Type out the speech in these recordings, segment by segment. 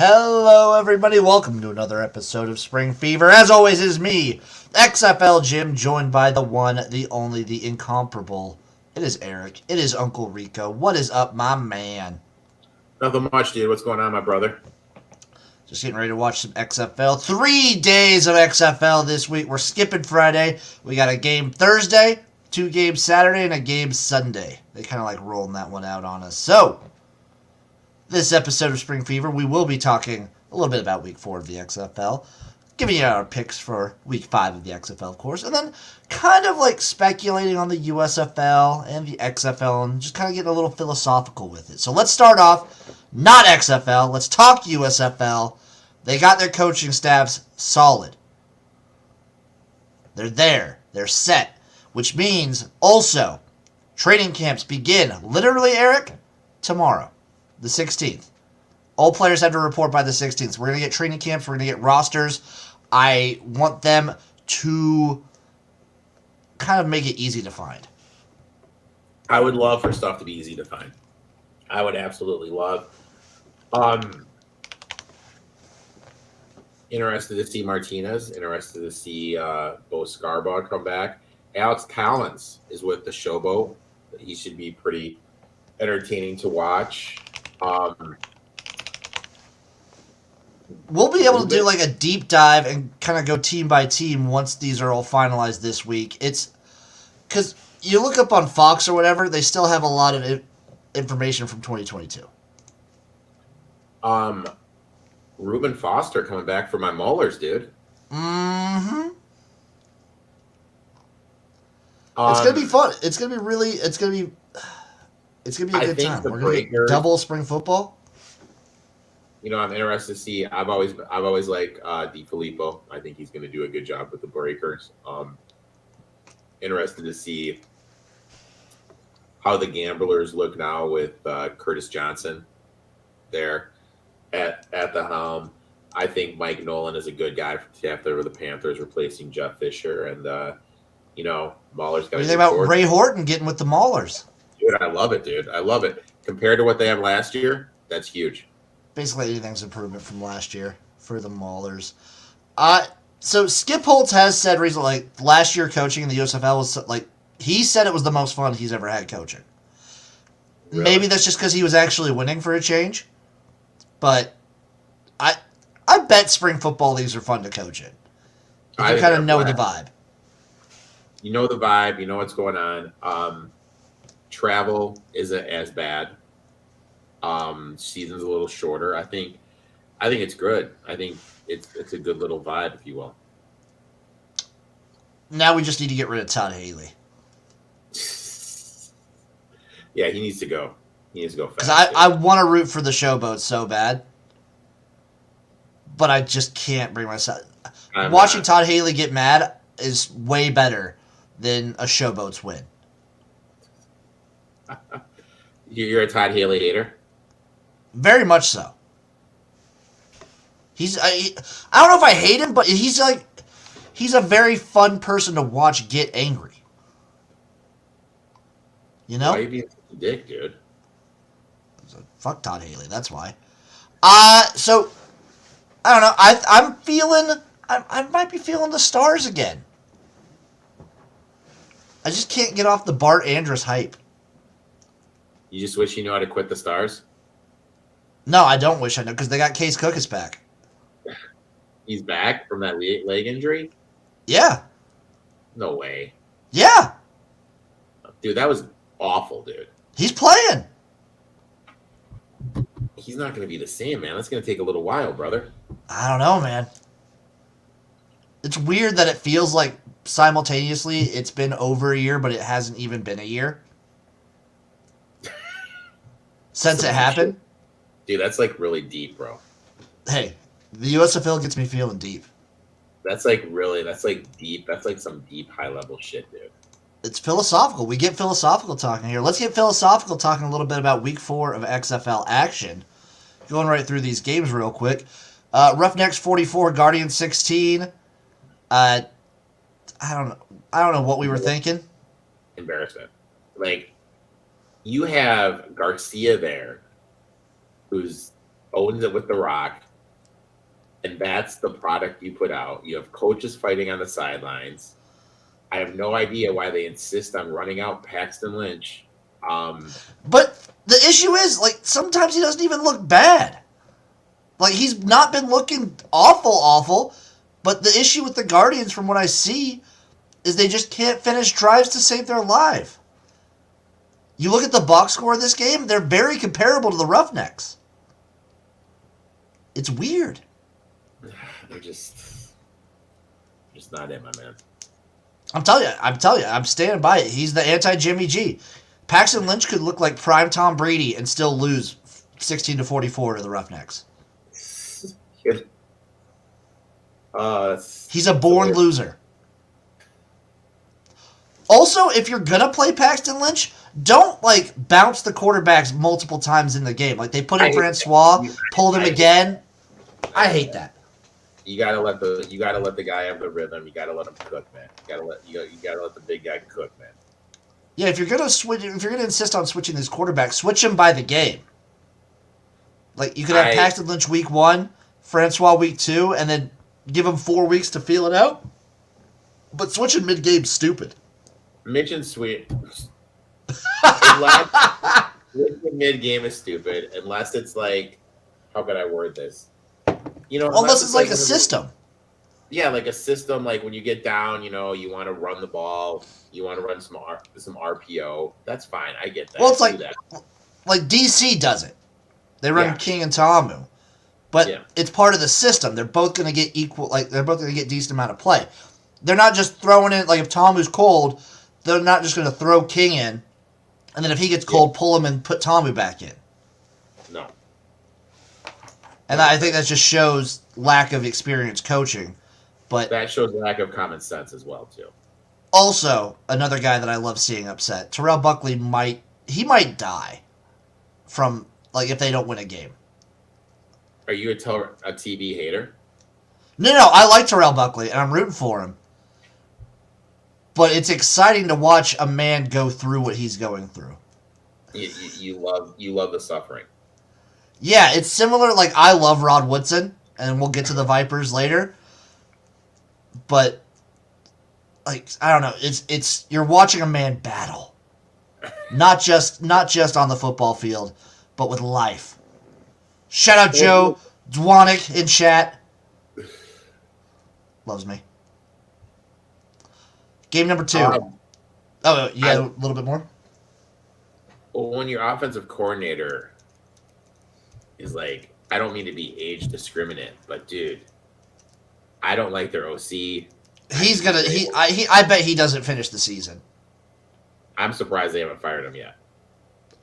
Hello, everybody. Welcome to another episode of Spring Fever. As always, it is me, XFL Jim, joined by the one, the only, the incomparable. It is Erik. It is Uncle Rico. What is up, my man? Nothing much, dude. What's going on, my brother? Just getting ready to watch some XFL. 3 days of XFL this week. We're skipping Friday. We got a game Thursday, 2 games Saturday, and a game Sunday. They kind of like rolling that one out on us. So, this episode of Spring Fever, we will be talking a little bit about Week 4 of the XFL, giving you our picks for Week 5 of the XFL, of course, and then kind of like speculating on the USFL and the XFL and just kind of getting a little philosophical with it. So let's start off, not XFL, let's talk USFL. They got their coaching staffs solid. They're there. They're set. Which means also, training camps begin, literally, Erik, tomorrow, the 16th. All players have to report by the 16th. We're going to get training camps. We're going to get rosters. I want them to kind of make it easy to find. I would love for stuff to be easy to find. I would absolutely love. Interested to see Martinez. Interested to see Bo Scarborough come back. Alex Collins is with the Showboat. He should be pretty entertaining to watch. We'll be able to do like a deep dive and kind of go team by team once these are all finalized this week. It's because you look up on Fox or whatever, they still have a lot of information from 2022. Reuben Foster coming back for my Maulers, dude. Mm-hmm. It's gonna be fun. It's gonna be really. It's gonna be a good time. We're gonna get double spring football. You know, I'm interested to see. I've always liked DiFilippo. I think he's going to do a good job with the Breakers. Interested to see how the Gamblers look now with Curtis Johnson there at the helm. I think Mike Nolan is a good guy to have there with the Panthers, replacing Jeff Fisher, and Mahler's got. What do you think about Ray Horton getting with the Maulers? Dude, I love it, dude. I love it. Compared to what they had last year, that's huge. Basically, anything's improvement from last year for the Maulers. So Skip Holtz has said recently, like, last year coaching in the USFL was, like, he said it was the most fun he's ever had coaching. Really? Maybe that's just because he was actually winning for a change. But I bet spring football leagues are fun to coach in. You kind of know the vibe. You know the vibe. You know what's going on. Travel isn't as bad. Season's a little shorter. I think it's good. I think it's a good little vibe, if you will. Now we just need to get rid of Todd Haley. Yeah, he needs to go. He needs to go fast. Because I want to root for the Showboat so bad, but I just can't bring myself. Watching Todd Haley get mad is way better than a Showboat's win. You're a Todd Haley hater? Very much so. I don't know if I hate him, but he's a very fun person to watch get angry. You know? Why are you being such a dick, dude? Fuck Todd Haley, that's why. So I don't know. I might be feeling the Stars again. I just can't get off the Bart Andrus hype. You just wish you knew how to quit the Stars? No, I don't wish I knew, because they got Case Cookus back. He's back from that leg injury? Yeah. No way. Yeah. Dude, that was awful, dude. He's playing. He's not going to be the same, man. That's going to take a little while, brother. I don't know, man. It's weird that it feels like simultaneously it's been over a year, but it hasn't even been a year since it happened. Dude, that's like really deep, bro. Hey, the USFL gets me feeling deep. That's like deep. That's like some deep high level shit, dude. It's philosophical. We get philosophical talking here. Let's get philosophical talking a little bit about Week 4 of XFL action. Going right through these games real quick. Roughnecks 44, Guardians 16. I don't know what we were thinking. Embarrassment. Like, you have Garcia there, who's owns it with The Rock. and that's the product you put out. You have coaches fighting on the sidelines. I have no idea why they insist on running out Paxton Lynch. But the issue is, like, sometimes he doesn't even look bad. Like, he's not been looking awful, but the issue with the Guardians, from what I see, is they just can't finish drives to save their life. You look at the box score of this game, they're very comparable to the Roughnecks. It's weird. They're just not it, my man. I'm telling you, I'm standing by it. He's the anti-Jimmy G. Paxton Lynch could look like prime Tom Brady and still lose 16-44 to the Roughnecks. He's a born loser. Also, if you're gonna play Paxton Lynch, don't like bounce the quarterbacks multiple times in the game. Like they put in Francois, pulled him again. I hate that. You gotta let the guy have the rhythm. You gotta let him cook, man. You gotta let the big guy cook, man. Yeah, if you're gonna insist on switching this quarterback, switch him by the game. Like you could have Paxton Lynch week 1, Francois week 2, and then give him 4 weeks to feel it out. But switching mid-game's stupid. Mitch and Sweet. Mid-game is stupid unless it's like, how can I word this? Unless it's like a system. Yeah, like a system. Like when you get down, you want to run the ball, you want to run some RPO. That's fine. I get that. Well, it's like DC does it. They run King and Tamu, but it's part of the system. They're both going to get equal. Like they're both going to get decent amount of play. They're not just throwing in like if Tamu's cold, they're not just going to throw King in, and then if he gets cold, pull him and put Tamu back in. No. And I think that just shows lack of experience coaching. But that shows lack of common sense as well, too. Also, another guy that I love seeing upset, Terrell Buckley might die from if they don't win a game. Are you a TB hater? No, I like Terrell Buckley and I'm rooting for him. But it's exciting to watch a man go through what he's going through. You love the suffering. Yeah, it's similar. Like I love Rod Woodson, and we'll get to the Vipers later. But I don't know. It's you're watching a man battle, not just on the football field, but with life. Shout out Joe Dwanek in chat. Loves me. Game number 2. You got a little bit more? Well, when your offensive coordinator is like, I don't mean to be age discriminate, but dude, I don't like their OC. I bet he doesn't finish the season. I'm surprised they haven't fired him yet.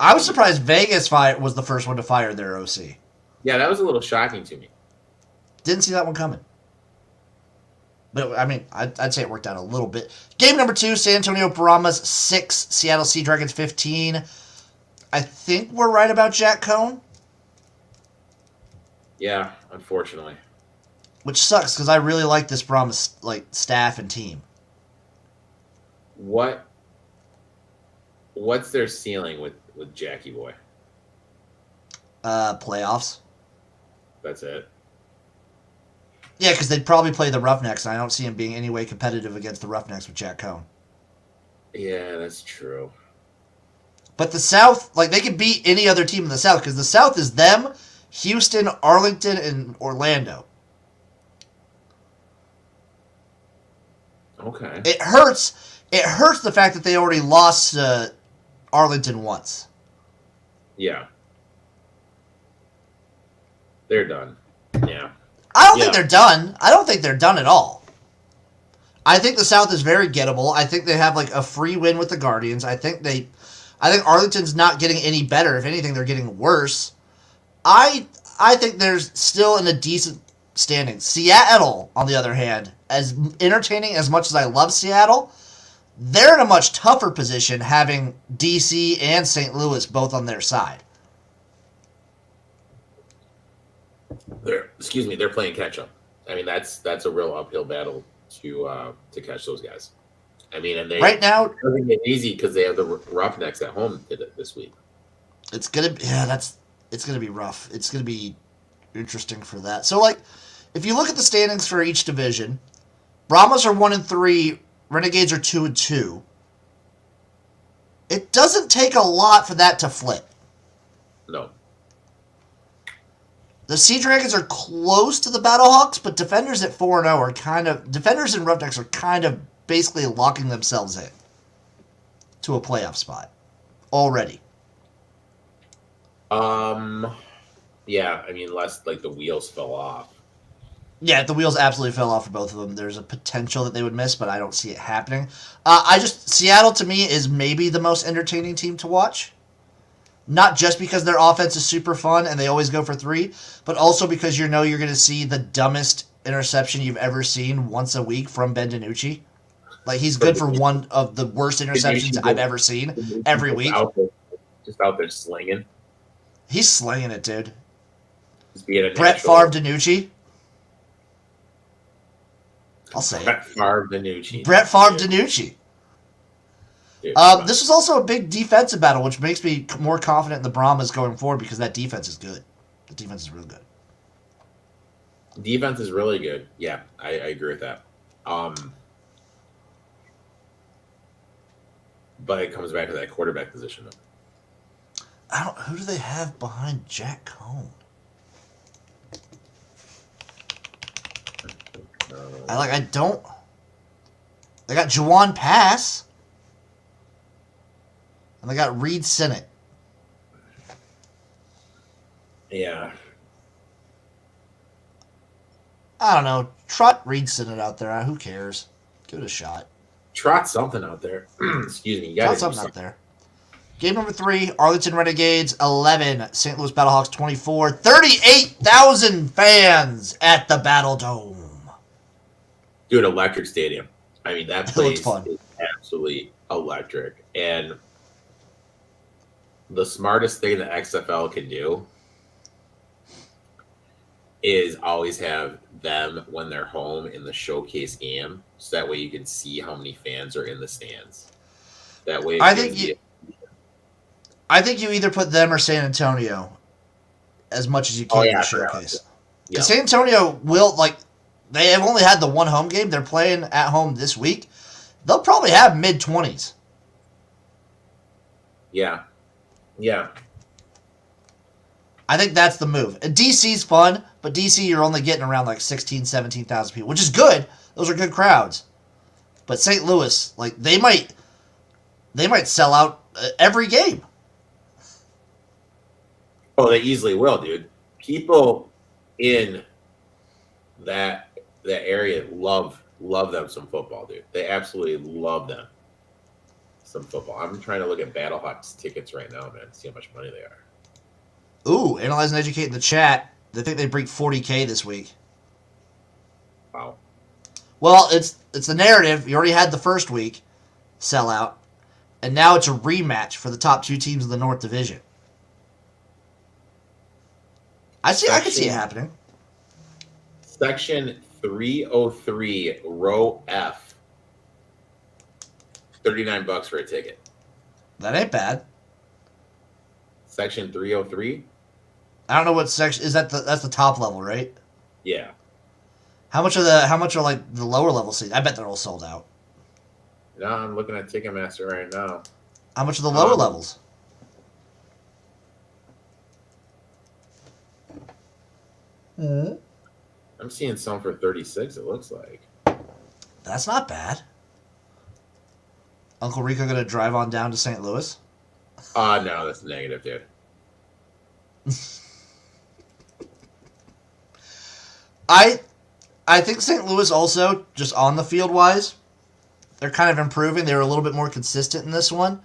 I was surprised Vegas was the first one to fire their OC. Yeah, that was a little shocking to me. Didn't see that one coming. But, I mean, I'd say it worked out a little bit. Game number 2, San Antonio Brahmas 6, Seattle Sea Dragons 15. I think we're right about Jack Cohn. Yeah, unfortunately. Which sucks, because I really like this Brahmas staff and team. What's their ceiling with Jackie Boy? Playoffs. That's it? Yeah, because they'd probably play the Roughnecks, and I don't see him being any way competitive against the Roughnecks with Jack Cohn. Yeah, that's true. But the South, they could beat any other team in the South, because the South is them, Houston, Arlington, and Orlando. Okay. It hurts the fact that they already lost to Arlington once. Yeah. They're done. Yeah. I don't think they're done. I don't think they're done at all. I think the South is very gettable. I think they have a free win with the Guardians. I think Arlington's not getting any better. If anything, they're getting worse. I think there's still in a decent standing. Seattle, on the other hand, as entertaining as much as I love Seattle, they're in a much tougher position having DC and St. Louis both on their side. They're playing catch up. I mean, that's a real uphill battle to catch those guys. I mean, and right now it doesn't get easy because they have the Roughnecks at home this week. It's gonna be rough. It's gonna be interesting for that. So if you look at the standings for each division, Brahmas are 1-3, Renegades are 2-2. It doesn't take a lot for that to flip. No. The Sea Dragons are close to the Battlehawks, but Defenders at 4-0 are Defenders and Roughnecks are kind of basically locking themselves in to a playoff spot already. Yeah, I mean, unless like the wheels fell off. Yeah, the wheels absolutely fell off for both of them. There's a potential that they would miss, but I don't see it happening. Seattle to me is maybe the most entertaining team to watch. Not just because their offense is super fun and they always go for 3, but also because you're going to see the dumbest interception you've ever seen once a week from Ben DiNucci. Like, he's good for one of the worst interceptions I've ever seen every week. Just out there slinging. He's slinging it, dude. Just being a Brett Favre DiNucci. I'll say Brett Favre DiNucci. Brett Favre DiNucci. This was also a big defensive battle, which makes me more confident in the Brahmas going forward because that defense is good. The defense is real good. Defense is really good. Yeah, I agree with that. But it comes back to that quarterback position, though. Who do they have behind Jack Cohn? They got Juwan Pass. And they got Reed Sinnott. Yeah. I don't know. Trot Reed Sinnott out there. Who cares? Give it a shot. Trot something out there. Excuse me. Trot something out there. Game number 3, Arlington Renegades 11, St. Louis Battlehawks 24. 38,000 fans at the Battle Dome. Dude, electric stadium. I mean, that place is absolutely electric. And the smartest thing the XFL can do is always have them when they're home in the showcase game, so that way you can see how many fans are in the stands. That way, I think you either put them or San Antonio as much as you can in the showcase. Yeah. San Antonio will, they have only had the one home game. They're playing at home this week. They'll probably have mid-20s. Yeah. Yeah. I think that's the move. DC's fun, but DC you're only getting around 16,000, 17,000 people, which is good. Those are good crowds. But St. Louis, they might sell out every game. Oh, they easily will, dude. People in that area love them some football, dude. They absolutely love them some football. I'm trying to look at Battlehawks tickets right now, man, see how much money they are. Ooh, Analyze and Educate in the chat. They think they break 40K this week. Wow. Well, it's the narrative. You already had the first week sellout, and now it's a rematch for the top 2 teams in the North Division. I can see it happening. Section 303, row F. $39 for a ticket. That ain't bad. Section 303? I don't know what section is that. That's the top level, right? Yeah. How much are the lower level seats? I bet they're all sold out. No, I'm looking at Ticketmaster right now. How much are the lower levels? I'm seeing some for 36, it looks like. That's not bad. Uncle Rico gonna drive on down to St. Louis? No, that's negative, dude. I think St. Louis also, just on the field wise, they're kind of improving. They were a little bit more consistent in this one.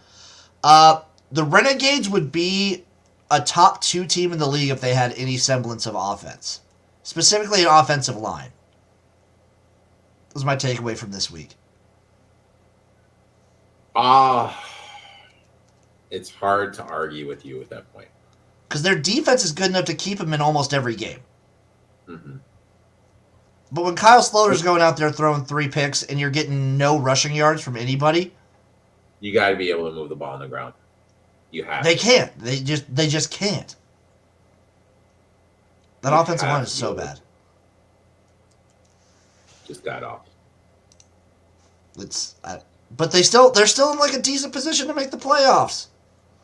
The Renegades would be a top 2 team in the league if they had any semblance of offense. Specifically an offensive line. That was my takeaway from this week. It's hard to argue with you at that point. Because their defense is good enough to keep them in almost every game. Mm-hmm. But when Kyle Sloter's going out there throwing 3 picks and you're getting no rushing yards from anybody, you got to be able to move the ball on the ground. You have. They can't. They just can't. That offensive line is so bad. just died off. But they're still in like a decent position to make the playoffs.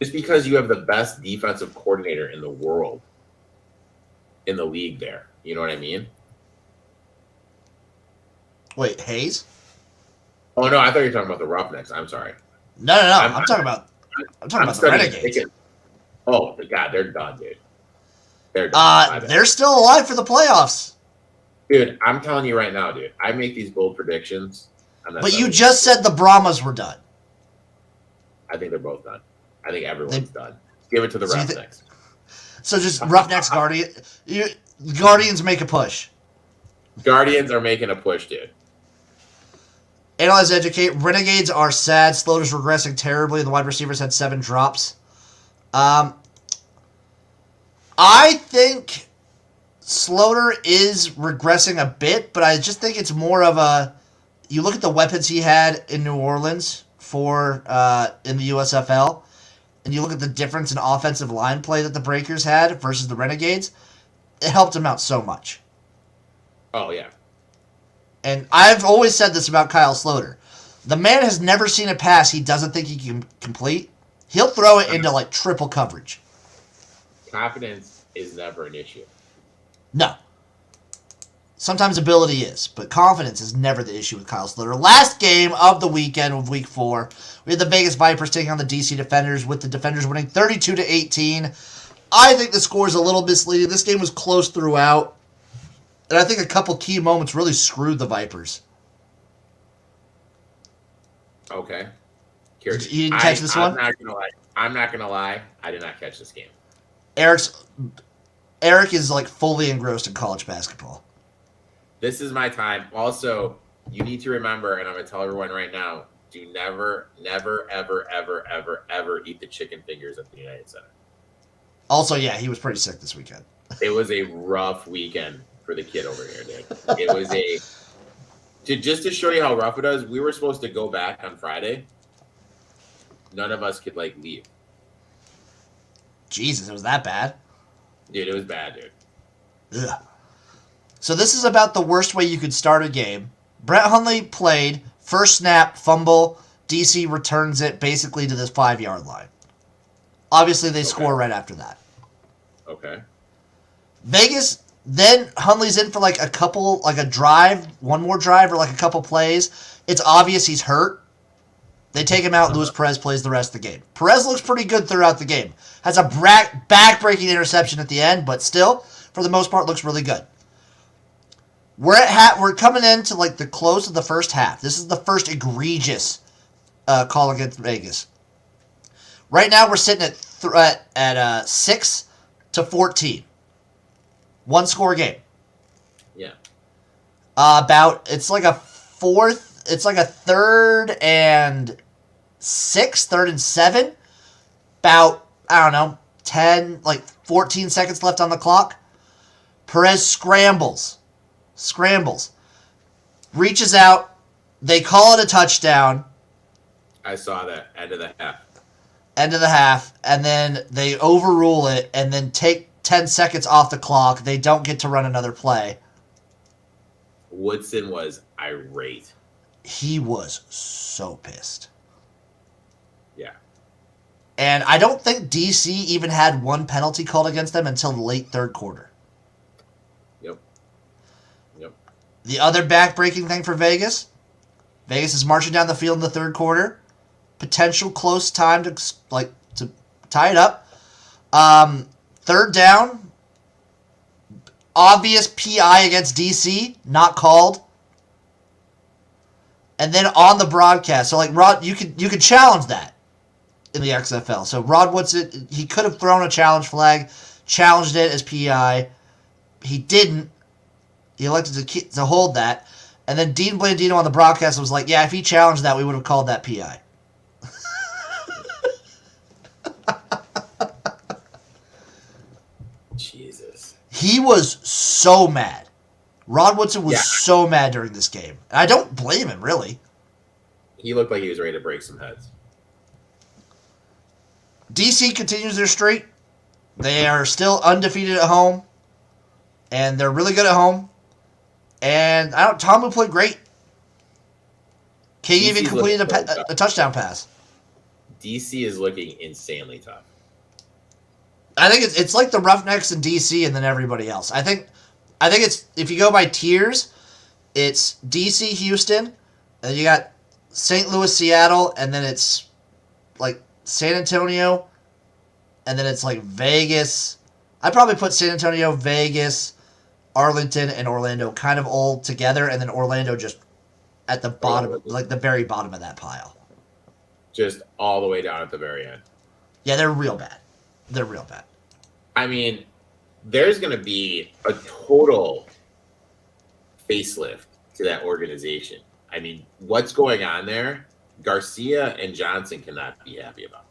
Just because you have the best defensive coordinator in the world, in the league there. You know what I mean? Wait, Hayes? Oh, no, I thought you were talking about the Roughnecks. I'm sorry. No. I'm talking about the Renegades. Oh, God, they're done, dude. They're done. They're still alive for the playoffs. Dude, I'm telling you right now, dude. I make these bold predictions. But you just said the Brahmas were done. I think they're both done. I think everyone's done. Give it to the Roughnecks. So just Roughnecks, Guardians make a push. Guardians are making a push, dude. Analyze, educate. Renegades are sad. Slaughter's regressing terribly. The wide receivers had 7 drops. I think Slaughter is regressing a bit, but I just think it's more of a... You look at the weapons he had in New Orleans in the USFL, and you look at the difference in offensive line play that the Breakers had versus the Renegades, it helped him out so much. Oh, yeah. And I've always said this about Kyle Slaughter. The man has never seen a pass he doesn't think he can complete. He'll throw it into, like, triple coverage. Confidence is never an issue. No. Sometimes ability is, but confidence is never the issue with Kyle Slaughter. Last game of the weekend of Week 4, we had the Vegas Vipers taking on the DC Defenders, with the Defenders winning 32-18. I think the score is a little misleading. This game was close throughout, and I think a couple key moments really screwed the Vipers. Okay. You didn't catch this one? I'm not gonna lie. I did not catch this game. Erik is like fully engrossed in college basketball. This is my time. Also, you need to remember, and I'm going to tell everyone right now, do never, ever eat the chicken fingers at the United Center. Also, yeah, he was pretty sick this weekend. It was a rough weekend for the kid over here, dude. It was just to show you how rough it was, we were supposed to go back on Friday. None of us could, leave. Jesus, it was that bad? Dude, it was bad, dude. Ugh. So this is about the worst way you could start a game. Brett Hundley played, first snap, fumble, DC returns it basically to this 5-yard line. Obviously, they score right after that. Okay. Vegas, then Hundley's in for a drive, one more drive, or a couple plays. It's obvious he's hurt. They take him out. Luis Perez plays the rest of the game. Perez looks pretty good throughout the game. Has a back-breaking interception at the end, but still, for the most part, looks really good. We're coming into the close of the first half. This is the first egregious call against Vegas. Right now we're sitting at 6-14. One score game. Yeah. It's like a third and 6, third and 7. About, I don't know, 14 seconds left on the clock. Perez scrambles, reaches out, they call it a touchdown. I saw that, end of the half, and then they overrule it, and then take 10 seconds off the clock. They don't get to run another play. Woodson was irate. He was so pissed. Yeah. And I don't think DC even had one penalty called against them until the late third quarter. Yep. The other back-breaking thing for Vegas is marching down the field in the third quarter. Potential close time to tie it up. Third down. Obvious PI against DC, not called. And then on the broadcast, so Rod, you could challenge that in the XFL. So Rod Woodson, he could have thrown a challenge flag, challenged it as PI. He didn't. He elected to hold that. And then Dean Blandino on the broadcast was like, yeah, if he challenged that, we would have called that PI. Jesus. He was so mad. Rod Woodson was so mad during this game. And I don't blame him, really. He looked like he was ready to break some heads. DC continues their streak. They are still undefeated at home. And they're really good at home. And Tomu played great. King even DC's completed looking so a touchdown pass. DC is looking insanely tough. I think it's like the Roughnecks in DC and then everybody else. I think it's, if you go by tiers, it's DC, Houston, and you got St. Louis, Seattle, and then it's like San Antonio, and then it's like Vegas. I'd probably put San Antonio, Vegas, Arlington, and Orlando kind of all together, and then Orlando just at the bottom, like the very bottom of that pile. Just all the way down at the very end. Yeah, they're real bad. They're real bad. I mean, there's going to be a total facelift to that organization. I mean, what's going on there, Garcia and Johnson cannot be happy about.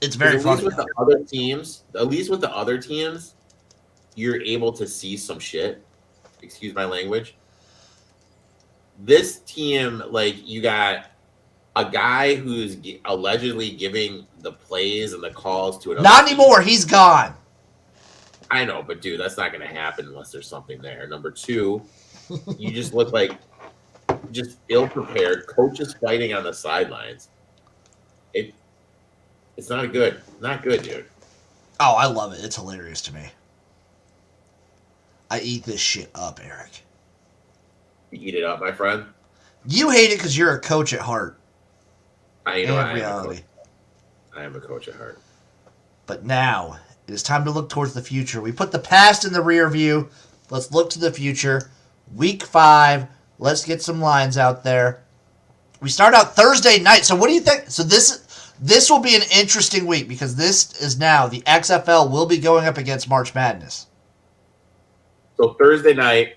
It's very funny. At least with the other teams, you're able to see some shit. Excuse my language. This team, like, you got a guy who's allegedly giving the plays and the calls to another Not team. anymore. He's gone. I know, but dude, that's not going to happen unless there's something there. Number two, you just look like just ill-prepared. Coaches fighting on the sidelines. It's not good. Not good, dude. Oh, I love it. It's hilarious to me. I eat this shit up, Erik. You eat it up, my friend. You hate it because you're a coach at heart. I am a coach at heart. But now, it is time to look towards the future. We put the past in the rear view. Let's look to the future. Week 5. Let's get some lines out there. We start out Thursday night. So what do you think? So this will be an interesting week because this is now the XFL will be going up against March Madness. So Thursday night.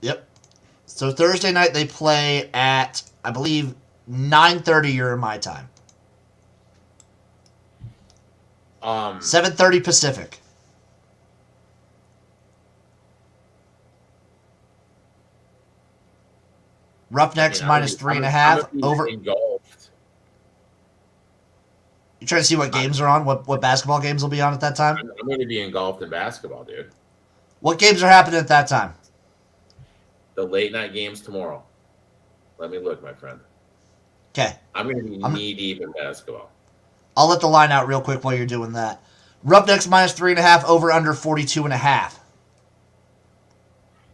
Yep. So Thursday night they play at, I believe, 9:30 your my time. 7:30 Pacific. Roughnecks minus 3.5 over. Engulfed. You trying to see what games are on? What basketball games will be on at that time? I'm going to be engulfed in basketball, dude. What games are happening at that time? The late night games tomorrow. Let me look, my friend. Okay. I'm going to be knee deep in basketball. I'll let the line out real quick while you're doing that. Roughnecks minus 3.5 over under 42.5.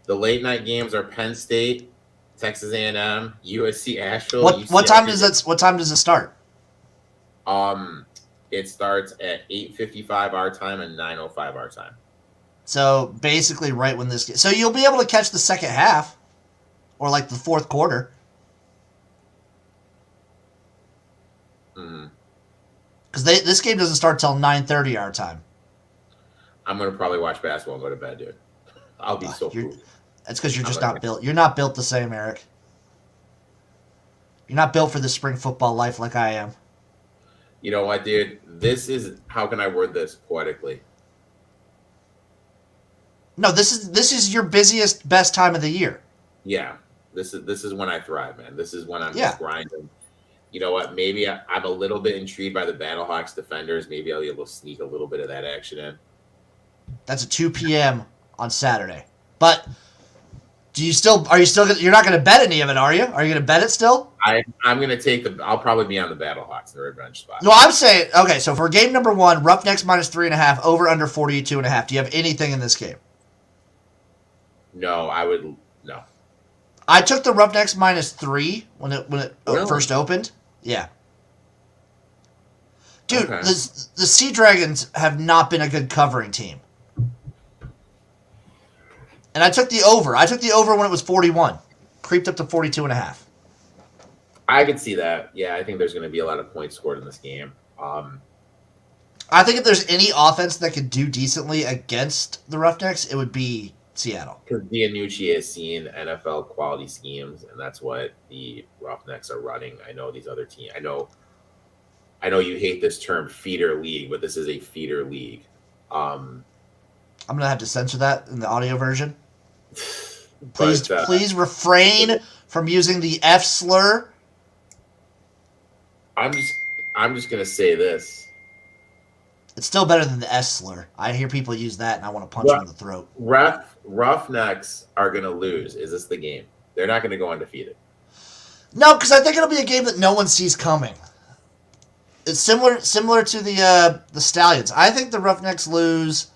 The late night games are Penn State, Texas A&M, USC Asheville. What time does it? What time does it start? It starts at 8:55 our time and 9:05 our time. So basically, right when this. So you'll be able to catch the second half, or like the fourth quarter. Because this game doesn't start till 9:30 our time. I'm gonna probably watch basketball and go to bed, dude. I'll be so cool. That's because you're just not built. You're not built the same, Erik. You're not built for the spring football life like I am. You know what, dude? This is, how can I word this poetically? No, this is your busiest, best time of the year. Yeah, this is when I thrive, man. This is when I'm just grinding. You know what? Maybe I'm a little bit intrigued by the Battlehawks defenders. Maybe I'll be able to sneak a little bit of that action in. That's at 2 p.m. on Saturday. But you're not going to bet any of it, are you? Are you going to bet it still? I'm going to take I'll probably be on the Battlehawks, the revenge spot. No, I'm saying, okay, so for game number 1, Roughnecks minus 3.5, over under 42.5. Do you have anything in this game? No. I took the Roughnecks minus 3 when it Really? first opened. Yeah. Dude, Okay. the Sea Dragons have not been a good covering team. And I took the over. I took the over when it was 41. Creeped up to 42.5. I could see that. Yeah, I think there's going to be a lot of points scored in this game. I think if there's any offense that could do decently against the Roughnecks, it would be Seattle. Because Bianucci has seen NFL quality schemes, and that's what the Roughnecks are running. I know these other teams. I know you hate this term feeder league, but this is a feeder league. I'm gonna have to censor that in the audio version. Please refrain from using the F slur. I'm just gonna say this. It's still better than the S slur. I hear people use that, and I want to punch them in the throat. Roughnecks are going to lose. Is this the game? They're not going to go undefeated. No, because I think it'll be a game that no one sees coming. It's similar to the Stallions. I think the Roughnecks lose.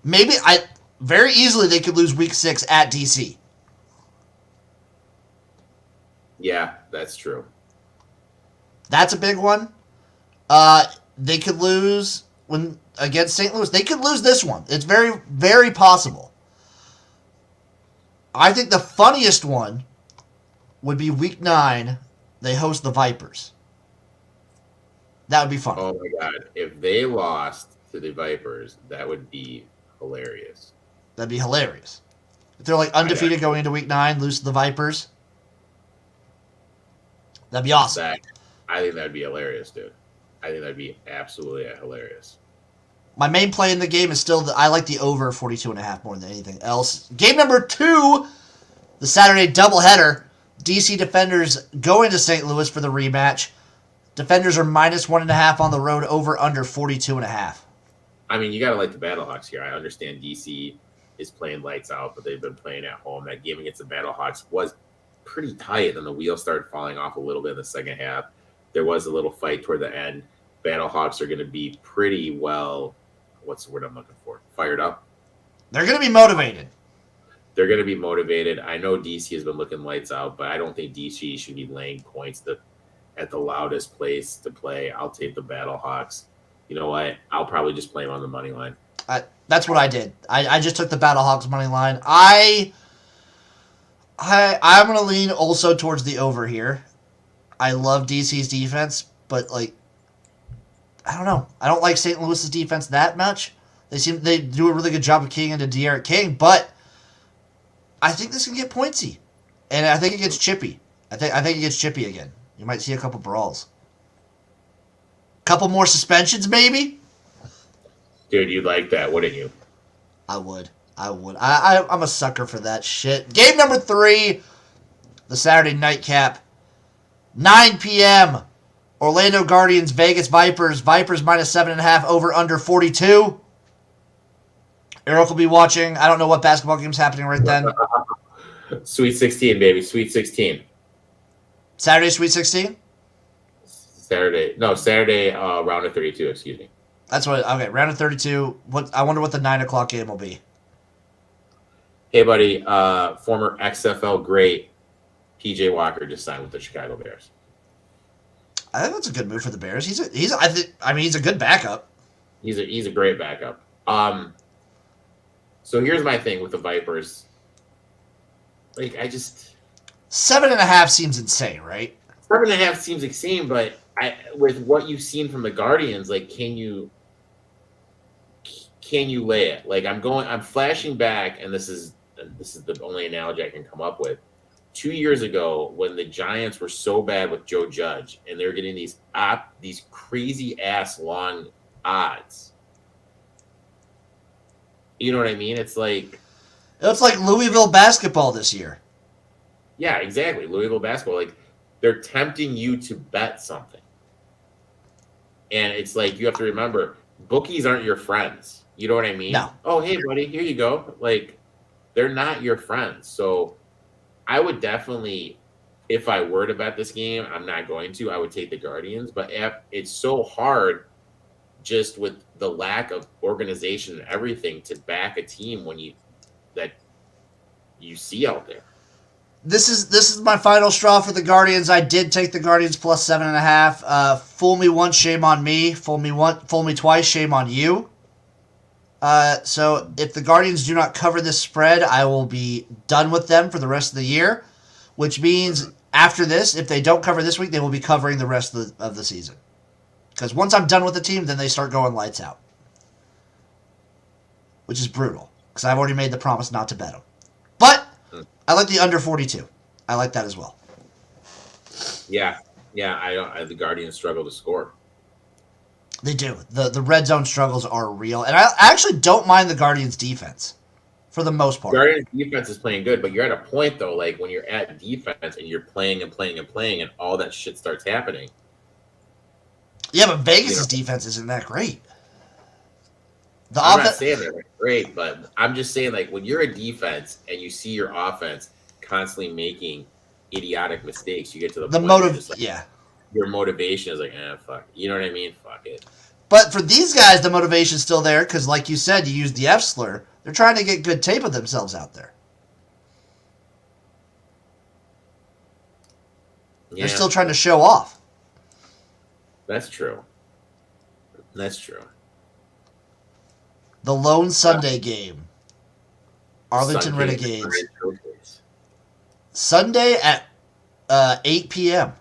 Very easily they could lose Week 6 at DC. Yeah, that's true. That's a big one. They could lose against St. Louis. They could lose this one. It's very, very possible. I think the funniest one would be Week 9. They host the Vipers. That would be fun. Oh, my God. If they lost to the Vipers, that would be hilarious. That'd be hilarious. If they're like undefeated going into Week 9, lose to the Vipers. That'd be awesome. I think that'd be hilarious, dude. I think that'd be absolutely hilarious. My main play in the game is still I like the over 42.5 more than anything else. Game number 2, the Saturday doubleheader. DC Defenders go into St. Louis for the rematch. Defenders are -1.5 on the road, over under 42.5. I mean, you gotta like the Battlehawks here. I understand DC is playing lights out, but they've been playing at home. That game against the Battlehawks was pretty tight, and the wheels started falling off a little bit in the second half. There was a little fight toward the end. Battlehawks are going to be pretty well, what's the word I'm looking for? Fired up. They're going to be motivated. They're going to be motivated. I know DC has been looking lights out, but I don't think DC should be laying points at the loudest place to play. I'll take the Battlehawks. You know what? I'll probably just play them on the money line. That's what I did. I just took the Battlehawks money line. I'm going to lean also towards the over here. I love DC's defense, but I don't know. I don't like St. Louis's defense that much. They do a really good job of keying into D'Eriq King, but I think this can get pointsy, and I think it gets chippy. I think it gets chippy again. You might see a couple brawls, couple more suspensions, maybe. Dude, you'd like that, wouldn't you? I would. I'm a sucker for that shit. Game number 3, the Saturday nightcap, 9 p.m. Orlando Guardians, Vegas Vipers. Vipers -7.5, over under 42. Erik will be watching. I don't know what basketball game's happening right then. Sweet 16, baby. Sweet 16. Saturday, Sweet 16? Saturday, round of 32, excuse me. That's what. Okay, round of 32. I wonder what the 9 o'clock game will be. Hey, buddy. Former XFL great PJ Walker just signed with the Chicago Bears. I think that's a good move for the Bears. He's a good backup. He's a great backup. So here's my thing with the Vipers. 7.5 seems insane, right? 7.5 seems insane, but with what you've seen from the Guardians, can you lay it? I'm flashing back, and this is the only analogy I can come up with. 2 years ago, when the Giants were so bad with Joe Judge, and they were getting these crazy ass long odds. You know what I mean? It's like Louisville basketball this year. Yeah, exactly. Louisville basketball. They're tempting you to bet something. And it's you have to remember, bookies aren't your friends. You know what I mean? No. Oh, hey, buddy, here you go. They're not your friends. So I would definitely, if I were to bet this game, I'm not going to, I would take the Guardians. But it's so hard just with the lack of organization and everything to back a team that you see out there. This is my final straw for the Guardians. I did take the Guardians plus 7.5. Fool me once, shame on me. Fool me twice, shame on you. So if the Guardians do not cover this spread, I will be done with them for the rest of the year, which means after this, if they don't cover this week, they will be covering the rest of the season. Because once I'm done with the team, then they start going lights out, which is brutal because I've already made the promise not to bet them. But I like the under 42. I like that as well. Yeah. The Guardians struggle to score. They do. The red zone struggles are real, and I actually don't mind the Guardians' defense for the most part. Guardians' defense is playing good, but you're at a point though, when you're at defense and you're playing and playing and playing, and all that shit starts happening. Yeah, but Vegas' defense isn't that great. I'm not saying they're great, but I'm just saying, like, when you're a defense and you see your offense constantly making idiotic mistakes, you get to the point where you're just like, your motivation is like, fuck. You know what I mean? Fuck it. But for these guys, the motivation's still there because, like you said, you use the F slur. They're trying to get good tape of themselves out there. Yeah. They're still trying to show off. That's true. That's true. The lone Sunday game. Arlington Renegades. Sunday at 8 p.m.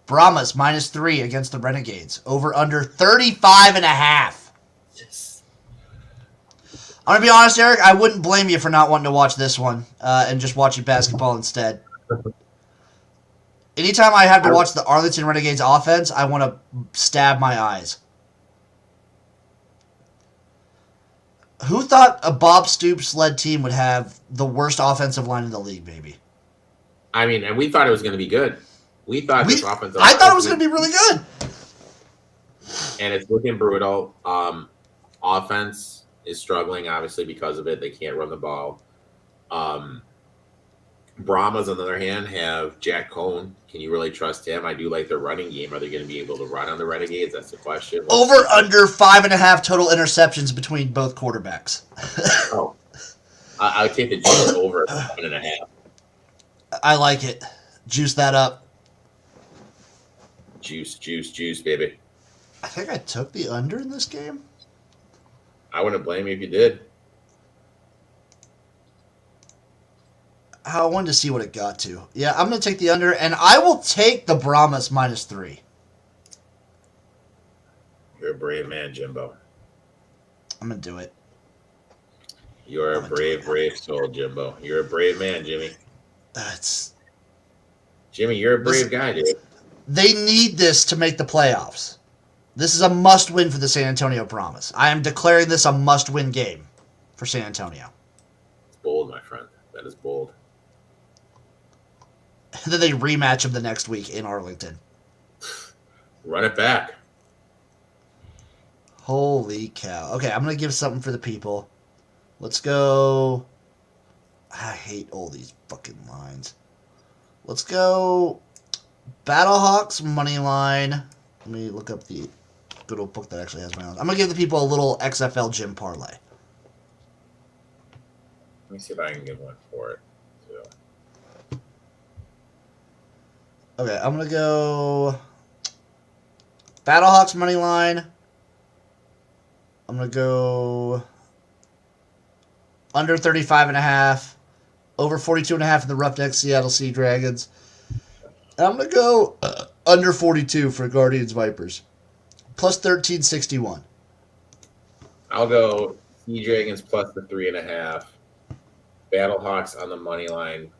Brahmas -3 against the Renegades. Over under 35.5. Yes. I'm going to be honest, Erik. I wouldn't blame you for not wanting to watch this one and just watching basketball instead. Anytime I have to watch the Arlington Renegades offense, I want to stab my eyes. Who thought a Bob Stoops-led team would have the worst offensive line in the league, baby? I mean, and we thought it was going to be good. We thought this offensive line. I thought it was going to be really good. And it's looking brutal. Offense is struggling, obviously, because of it. They can't run the ball. Brahmas, on the other hand, have Jack Cohn. Can you really trust him? I do like their running game. Are they going to be able to run on the Renegades? That's the question. Over under 5.5 total interceptions between both quarterbacks. I would take the juice over 1.5. I like it. Juice that up. Juice, baby. I think I took the under in this game. I wouldn't blame you if you did. I wanted to see what it got to. Yeah, I'm going to take the under, and I will take the Brahmas -3. You're a brave man, Jimbo. I'm going to do it. You're a brave soul, Jimbo. You're a brave man, Jimmy. Jimmy, you're a brave guy, dude. They need this to make the playoffs. This is a must-win for the San Antonio Brahmas. I am declaring this a must-win game for San Antonio. It's bold, my friend. That is bold. And then they rematch them the next week in Arlington. Run it back. Holy cow. Okay, I'm going to give something for the people. Let's go. I hate all these fucking lines. Let's go Battlehawks money line. Let me look up the good old book that actually has my own. I'm going to give the people a little XFL gym parlay. Let me see if I can get one for it. Okay, I'm going to go Battlehawks money line. I'm going to go under 35.5, over 42.5 in the Roughnecks Seattle Sea Dragons. And I'm going to go under 42 for Guardians Vipers. Plus 1361. I'll go Sea Dragons plus the 3.5. Battlehawks on the money line.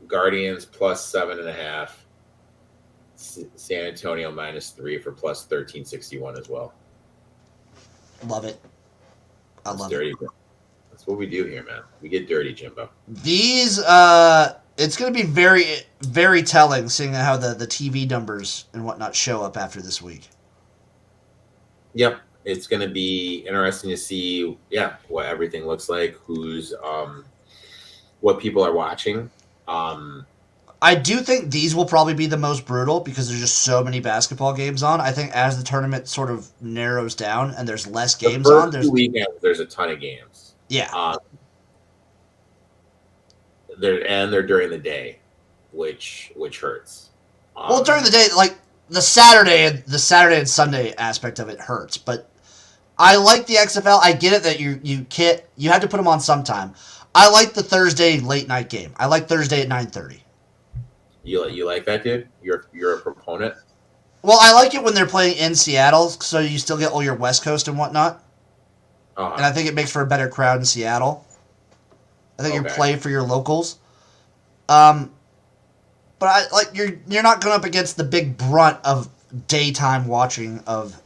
Guardians plus 7.5. San Antonio -3 for plus 1361 as well. Love it. I love it. That's what we do here, man. We get dirty, Jimbo. These, it's going to be very, very telling seeing how the TV numbers and whatnot show up after this week. Yep. It's going to be interesting to see, what everything looks like, what people are watching. I do think these will probably be the most brutal because there's just so many basketball games on. I think as the tournament sort of narrows down and there's less games on, there's a ton of games. Yeah. They're during the day, which hurts. Well, during the day, like the Saturday and Sunday aspect of it hurts, but I like the XFL. I get it that you have to put them on sometime. I like the Thursday late night game. I like Thursday at 9:30. You like that, dude? You're a proponent? Well, I like it when they're playing in Seattle, so you still get all your West Coast and whatnot. Uh-huh. And I think it makes for a better crowd in Seattle. I think you play for your locals. But you're not going up against the big brunt of daytime watching of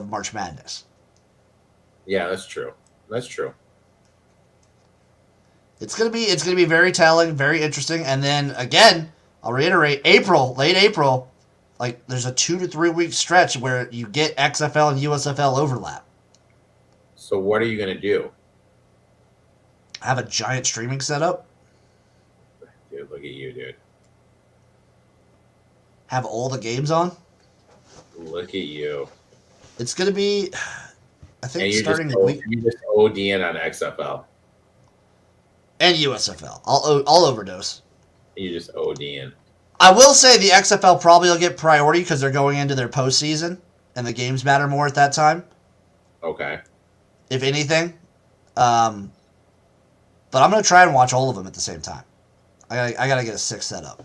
March Madness. Yeah, that's true. That's true. It's gonna be very telling, very interesting, and then again, I'll reiterate, late April, Like, there's a 2 to 3 week stretch where you get XFL and USFL overlap. So what are you going to do? Have a giant streaming setup. Dude, look at you, dude. Have all the games on. Look at you. It's going to be, I think, And starting you just ODing on XFL. And USFL. I'll overdose. You just ODing. I will say the XFL probably will get priority because they're going into their postseason, and the games matter more at that time. Okay. If anything. But I'm going to try and watch all of them at the same time. I gotta get a 6 set up.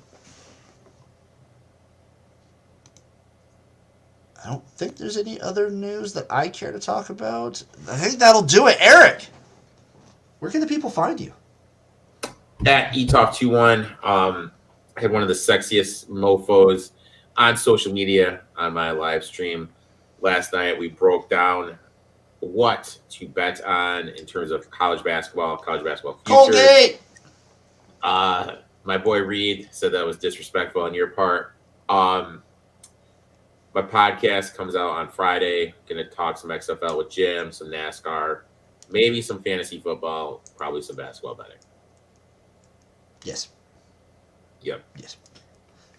I don't think there's any other news that I care to talk about. I think that'll do it. Erik, where can the people find you? At eTalk21, I had one of the sexiest mofos on social media on my live stream last night. We broke down what to bet on in terms of college basketball futures. Colgate! My boy Reed said that was disrespectful on your part. My podcast comes out on Friday. Going to talk some XFL with Jim, some NASCAR, maybe some fantasy football, probably some basketball betting. Yes. Yep. Yes.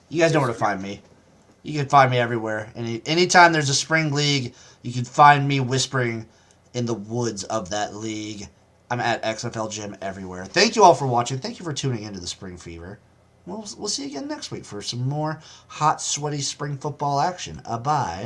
You guys know where to find me. You can find me everywhere. Anytime there's a spring league, you can find me whispering in the woods of that league. I'm at XFL Jim everywhere. Thank you all for watching. Thank you for tuning into the Spring Fever. We'll see you again next week for some more hot, sweaty spring football action. Bye.